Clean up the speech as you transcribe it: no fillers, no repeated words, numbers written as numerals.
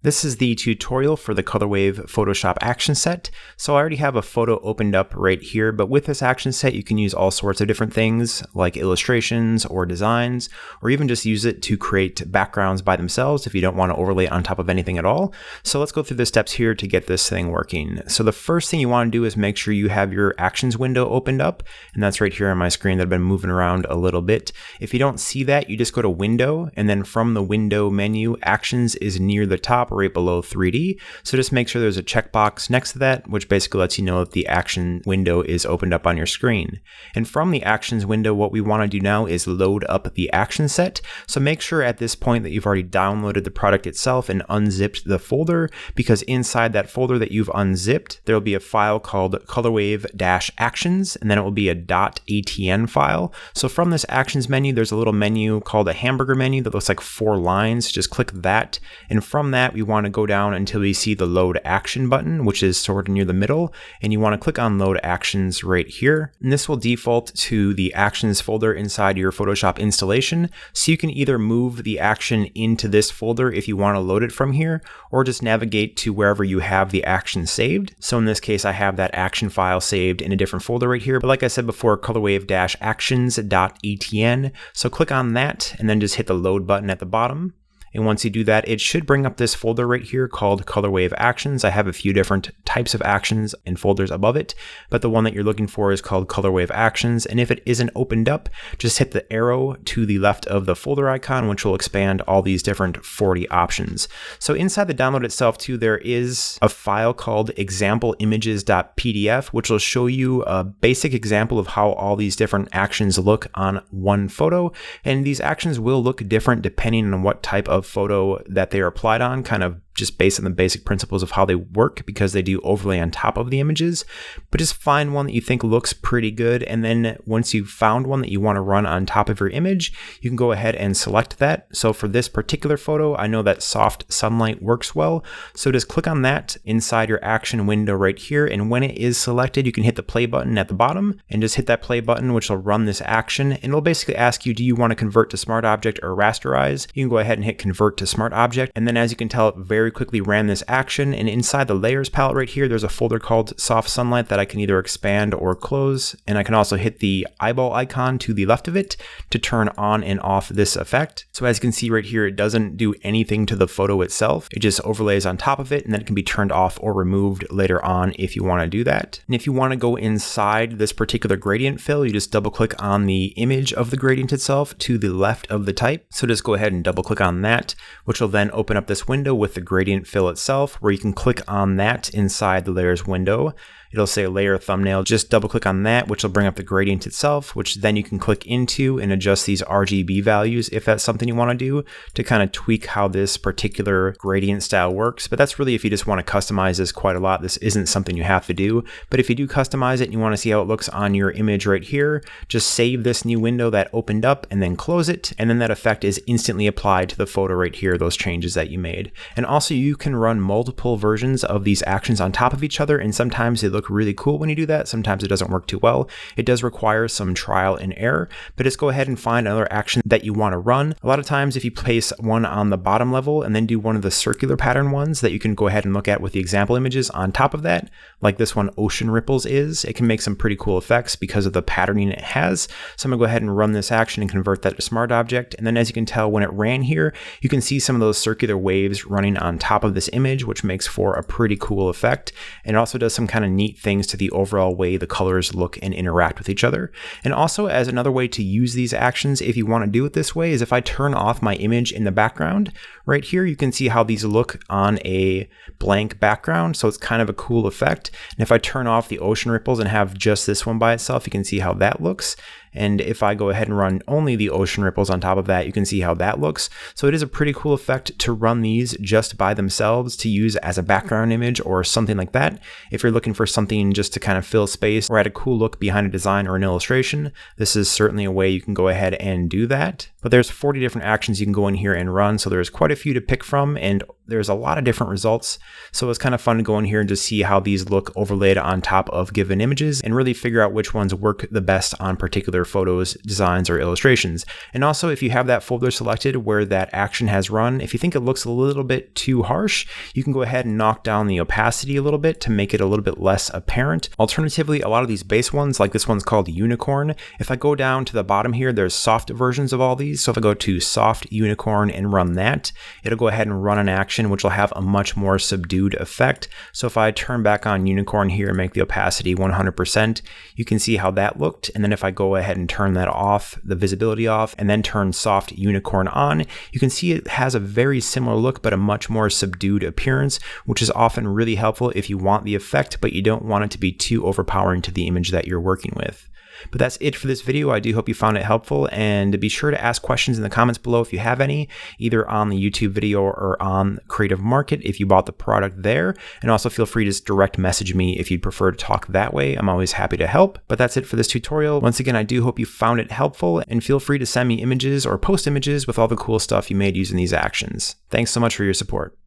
This is the tutorial for the Colorwave Photoshop Action set. So I already have a photo opened up right here, but with this action set, you can use all sorts of different things like illustrations or designs, or even just use it to create backgrounds by themselves if you don't want to overlay it on top of anything at all. So let's go through the steps here to get this thing working. So the first thing you want to do is make sure you have your actions window opened up, and that's right here on my screen that I've been moving around a little bit. If you don't see that, you just go to Window, and then from the Window menu, Actions is near the top right below 3D. So just make sure there's a checkbox next to that, which basically lets you know that the action window is opened up on your screen. And from the actions window, what we want to do now is load up the action set. So make sure at this point that you've already downloaded the product itself and unzipped the folder, because inside that folder that you've unzipped, there will be a file called Colorwave-Actions, and then it will be a .atn file. So from this actions menu, there's a little menu called a hamburger menu that looks like 4 lines. Just click that. And from that, we want to go down until we see the load action button, which is sort of near the middle, and you want to click on load actions right here. And this will default to the actions folder inside your Photoshop installation. So you can either move the action into this folder if you want to load it from here, or just navigate to wherever you have the action saved. So in this case, I have that action file saved in a different folder right here. But like I said before, colorwave-actions.atn. So click on that and then just hit the load button at the bottom. And once you do that, it should bring up this folder right here called Colorwave Actions. I have a few different types of actions and folders above it, but the one that you're looking for is called Colorwave Actions. And if it isn't opened up, just hit the arrow to the left of the folder icon, which will expand all these different 40 options. So inside the download itself too, there is a file called example-images.pdf, which will show you a basic example of how all these different actions look on one photo. And these actions will look different depending on what type of photo that they are applied on, kind of just based on the basic principles of how they work, because they do overlay on top of the images. But just find one that you think looks pretty good, and then once you've found one that you want to run on top of your image, you can go ahead and select that. So for this particular photo, I know that soft sunlight works well, so just click on that inside your action window right here, and when it is selected, you can hit the play button at the bottom and just hit that play button, which will run this action, and it'll basically ask you, do you want to convert to smart object or rasterize? You can go ahead and hit convert to smart object, and then as you can tell, it very quickly ran this action. And inside the layers palette right here, there's a folder called soft sunlight that I can either expand or close, and I can also hit the eyeball icon to the left of it to turn on and off this effect. So as you can see right here, it doesn't do anything to the photo itself, it just overlays on top of it, and then it can be turned off or removed later on if you want to do that. And if you want to go inside this particular gradient fill, you just double click on the image of the gradient itself to the left of the type. So just go ahead and double click on that, which will then open up this window with the gradient fill itself, where you can click on that inside the layers window. It'll say layer thumbnail. Just double click on that, which will bring up the gradient itself, which then you can click into and adjust these RGB values if that's something you want to do to kind of tweak how this particular gradient style works. But that's really if you just want to customize this quite a lot. This isn't something you have to do, but if you do customize it and you want to see how it looks on your image right here, just save this new window that opened up and then close it, and then that effect is instantly applied to the photo right here, those changes that you made. And also you can run multiple versions of these actions on top of each other, and sometimes they look really cool when you do that. Sometimes it doesn't work too well. It does require some trial and error, but just go ahead and find another action that you want to run. A lot of times if you place one on the bottom level and then do one of the circular pattern ones that you can go ahead and look at with the example images on top of that, like this one Ocean Ripples is, it can make some pretty cool effects because of the patterning it has. So I'm gonna go ahead and run this action and convert that to smart object. And then as you can tell, when it ran here, you can see some of those circular waves running on top of this image, which makes for a pretty cool effect. And it also does some kind of neat things to the overall way the colors look and interact with each other. And also, as another way to use these actions, if you want to do it this way, is if I turn off my image in the background, right here, you can see how these look on a blank background. So it's kind of a cool effect. And if I turn off the ocean ripples and have just this one by itself, you can see how that looks. And if I go ahead and run only the ocean ripples on top of that, you can see how that looks. So it is a pretty cool effect to run these just by themselves to use as a background image or something like that. If you're looking for something just to kind of fill space or add a cool look behind a design or an illustration, this is certainly a way you can go ahead and do that. But there's 40 different actions you can go in here and run, so there's quite a few to pick from, and there's a lot of different results. So it's kind of fun to go in here and just see how these look overlaid on top of given images and really figure out which ones work the best on particular photos, designs, or illustrations. And also, if you have that folder selected where that action has run, if you think it looks a little bit too harsh, you can go ahead and knock down the opacity a little bit to make it a little bit less apparent. Alternatively, a lot of these base ones, like this one's called Unicorn, if I go down to the bottom here, there's soft versions of all these. So if I go to Soft Unicorn and run that, it'll go ahead and run an action which will have a much more subdued effect. So if I turn back on Unicorn here and make the opacity 100%, you can see how that looked. And then if I go ahead and turn that off, the visibility off, and then turn Soft Unicorn on, you can see it has a very similar look, but a much more subdued appearance, which is often really helpful if you want the effect, but you don't want it to be too overpowering to the image that you're working with. But that's it for this video. I do hope you found it helpful, and be sure to ask questions in the comments below if you have any, either on the YouTube video or on Creative Market if you bought the product there. And also feel free to just direct message me if you'd prefer to talk that way. I'm always happy to help. But that's it for this tutorial. Once again, I do hope you found it helpful, and feel free to send me images or post images with all the cool stuff you made using these actions. Thanks so much for your support.